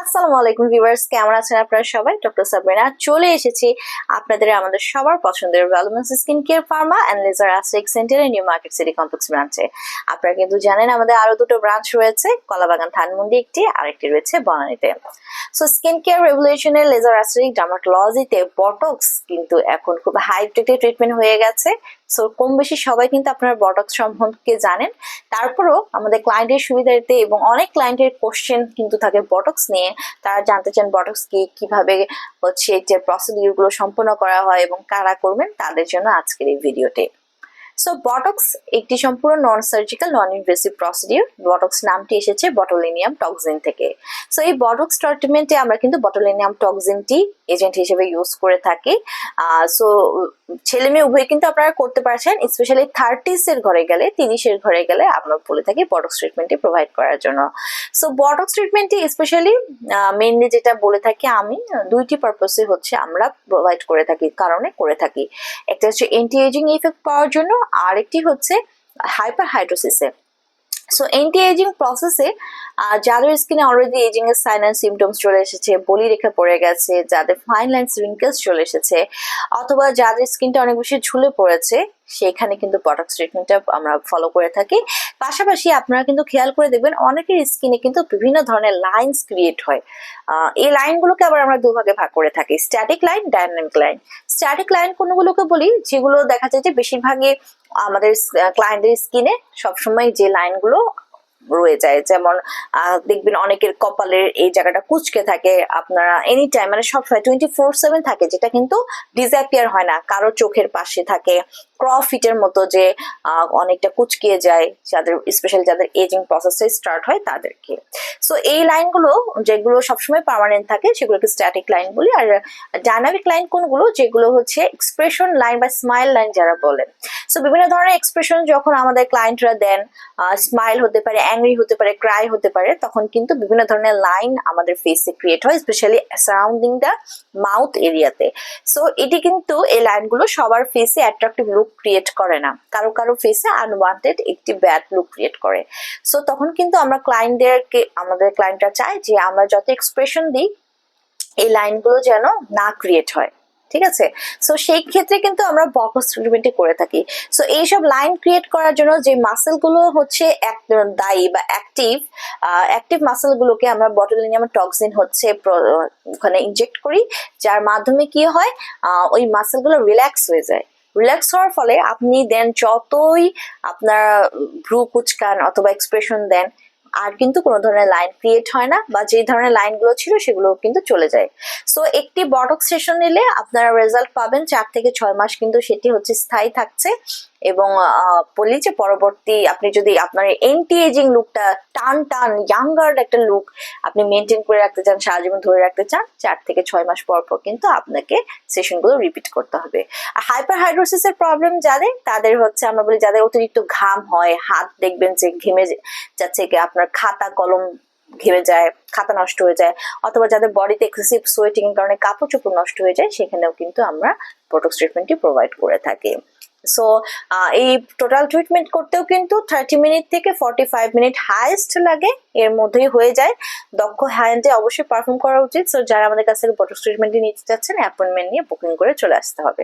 আসসালামু আলাইকুম ভিউয়ার্স, কেমন আছেন আপনারা সবাই? ডক্টর সাবরিনা চলে এসেছি আপনাদের আমাদের সবার পছন্দের ভ্যালুমেন্স skin care pharma and laser aesthetic সেন্টারের নিউ মার্কেট সিটি কমপ্লেক্স ব্রাঞ্চে। আপনারা কিন্তু জানেন আমাদের আরো দুটো ব্রাঞ্চ রয়েছে, কলাবাগান ধানমন্ডি একটি, আরেকটি রয়েছে বনানীতে। সো স্কিন কেয়ার রেভলিউশনের লেজার অ্যাস্থেটিক ডার্মাটোলজিতে বটক্স কিন্তু এখন খুব হাইপ একটি ট্রিটমেন্ট হয়ে গেছে। সো কম বেশি সবাই কিন্তু আপনারা বটক্স সম্পর্কে জানেন। তারপরও আমাদের ক্লায়েন্টের সুবিধার্থে এবং অনেক ক্লায়েন্টের কোশ্চেন কিন্তু থাকে বটক্স নিয়ে, তারা জানতে চান বটক্স কি, কিভাবে হচ্ছে যে প্রসিডিউর গুলো সম্পন্ন করা হয় এবং কারা করবেন, তাদের জন্য আজকের এই ভিডিওটি। সো বটক্স একটি সম্পূর্ণ non surgical non invasive procedure. Botox নামটি এসেছে বটুলিনিয়াম টক্সিন থেকে। সো এই বটক্স ট্রিটমেন্টে আমরা কিন্তু বটুলিনিয়াম টক্সিনটি এজেন্ট হিসেবে ইউজ করে থাকি। সো ছেলে মেয়ে উভয় কিন্তু আপনারা করতে পারছেন, স্পেশালি 30s এর ঘরে গেলে, 30-এর ঘরে গেলে আমরা বলে থাকি বটক্স ট্রিটমেন্টটি প্রোভাইড করার জন্য। সো বটক্স ট্রিটমেন্টটি স্পেশালি মেইনলি যেটা বলে থাকি আমি, দুইটি পারপাসে হচ্ছে আমরা প্রোভাইড করে থাকি, কারণে করে থাকি। একটা হচ্ছে এন্টি এজিং ইফেক্ট পাওয়ার জন্য, আরেকটি হচ্ছে হাইপার হাইড্রোসিসে। সো এন্টি এজিং প্রসেসে যাদের স্কিনে অলরেডি এজিং এর সাইন এন্ড সিমটমস চলে এসেছে, বলি রেখা পড়ে গেছে, যাদের ফাইন লাইনস রিঙ্কেলস চলে এসেছে, অথবা যাদের স্কিনটা অনেক বেশি ঝুলে পড়েছে, সেখানে কিন্তু বটক্স ট্রিটমেন্টটা আমরা ফলো করে থাকি। পাশাপাশি আপনারা কিন্তু খেয়াল করে দেখবেন অনেকের স্কিনে কিন্তু বিভিন্ন ধরনের লাইনস ক্রিয়েট হয়। এই লাইনগুলোকে আবার আমরা দুভাগে ভাগ করে থাকি, static line, dynamic line. Static line কোনগুলোকে বলি? যেগুলো দেখা যায় যে বেশিরভাগই আমাদের ক্লায়েন্টের স্কিনে সবসময় যে লাইনগুলো রয়ে যায়, যেমন দেখবেন অনেকের কপালের এই জায়গাটা কুচকে থাকে, আপনারা এনি টাইম মানে সবসময় 24/7 থাকে, যেটা কিন্তু ডিসঅ্যাপিয়ার হয় না। কারো চোখের পাশে থাকে ক্রফিটের মতো, যে অনেকটা কুচকিয়ে যায়, যাদের স্পেশালি যাদের এজিং প্রসেসটা স্টার্ট হয় তাদেরকে। সো এই লাইনগুলো যেগুলো সবসময় পার্মানেন্ট থাকে সেগুলোকে স্ট্যাটিক লাইন বলি। আর ডাইনামিক লাইন কোনগুলো? যেগুলো হচ্ছে এক্সপ্রেশন লাইন বা স্মাইল লাইন যারা বলেন। সো বিভিন্ন ধরনের এক্সপ্রেশন যখন আমাদের ক্লায়েন্টরা দেন, স্মাইল হতে পারে, অ্যাংরি হতে পারে, ক্রাই হতে পারে, তখন কিন্তু বিভিন্ন ধরনের লাইন আমাদের ফেসে ক্রিয়েট হয়, স্পেশালি সারাউন্ডিং দ্য মাউথ এরিয়াতে। সো এটি কিন্তু এই লাইনগুলো সবার ফেসে অ্যাট্রাকটিভ লুক ক্রিয়েট করে না, কারো কারো ফেসে আনওয়ান্টেড একটি ব্যাড লুক ক্রিয়েট করে। সো তখন কিন্তু আমরা ক্লায়েন্টদেরকে, আমাদের ক্লায়েন্টরা চায় যে আমরা যত এক্সপ্রেশন দিই এই লাইনগুলো যেন না ক্রিয়েট হয়, ঠিক আছে? সো সেই ক্ষেত্রে কিন্তু আমরা বটক্স ট্রিটমেন্টটি করে থাকি। সো এইসব লাইন ক্রিয়েট করার জন্য যে মাসেলগুলো হচ্ছে দায়ী বা অ্যাক্টিভ মাসেলগুলোকে আমরা বটুলিনিয়াম টক্সিন হচ্ছে ওখানে ইনজেক্ট করি, যার মাধ্যমে কি হয়, ওই মাসেলগুলো রিল্যাক্স হয়ে যায়। রিল্যাক্স হওয়ার ফলে আপনি দেন যতই আপনার ভ্রু কুচকান অথবা এক্সপ্রেশন দেন, আর কিন্তু কোনো ধরনের লাইন ক্রিয়েট হয় না, বা যে ধরনের লাইনগুলো ছিল সেগুলো কিন্তু চলে যায়। সো একটি বটক্স সেশন নিলে আপনারা রেজাল্ট পাবেন 4 থেকে 6 মাস, কিন্তু সেটি হচ্ছে স্থায়ী থাকছে। এবং বলি যে পরবর্তী আপনি যদি আপনার এন্টি এজিং লুকটা, টান টান ইয়াঙ্গার একটা লুক আপনি মেনটেন করে রাখতে চান, সারা জীবন ধরে রাখতে চান, 4 থেকে 6 মাস পর পর কিন্তু আপনাকে সেশনগুলো রিপিট করতে হবে। আর হাইপার হাইড্রোসিসের প্রবলেম তাদের হচ্ছে, আমরা বলি যাদের অতিরিক্ত ঘাম হয়, হাত দেখবেন যে ঘেমে যাচ্ছে, কি আপনার খাতা কলম ঘেমে যায়, খাতা নষ্ট হয়ে যায়, অথবা যাদের বডিতে এক্সেসিভ সোয়েটিং এর কারণে কাপড় চোপড় নষ্ট হয়ে যায়, সেখানেও কিন্তু আমরা বটক্স ট্রিটমেন্টটি প্রোভাইড করে থাকি। সো এই টোটাল ট্রিটমেন্ট করতেও কিন্তু 30 মিনিট থেকে 45 মিনিট হাইয়েস্ট লাগে, এর মধ্যেই হয়ে যায়। দক্ষ হ্যান্ডে অবশ্যই পারফর্ম করা উচিত। সো যারা আমাদের কাছ থেকে বটক্স ট্রিটমেন্টটি নিতে চাচ্ছেন, অ্যাপয়েন্টমেন্ট নিয়ে বুকিং করে চলে আসতে হবে।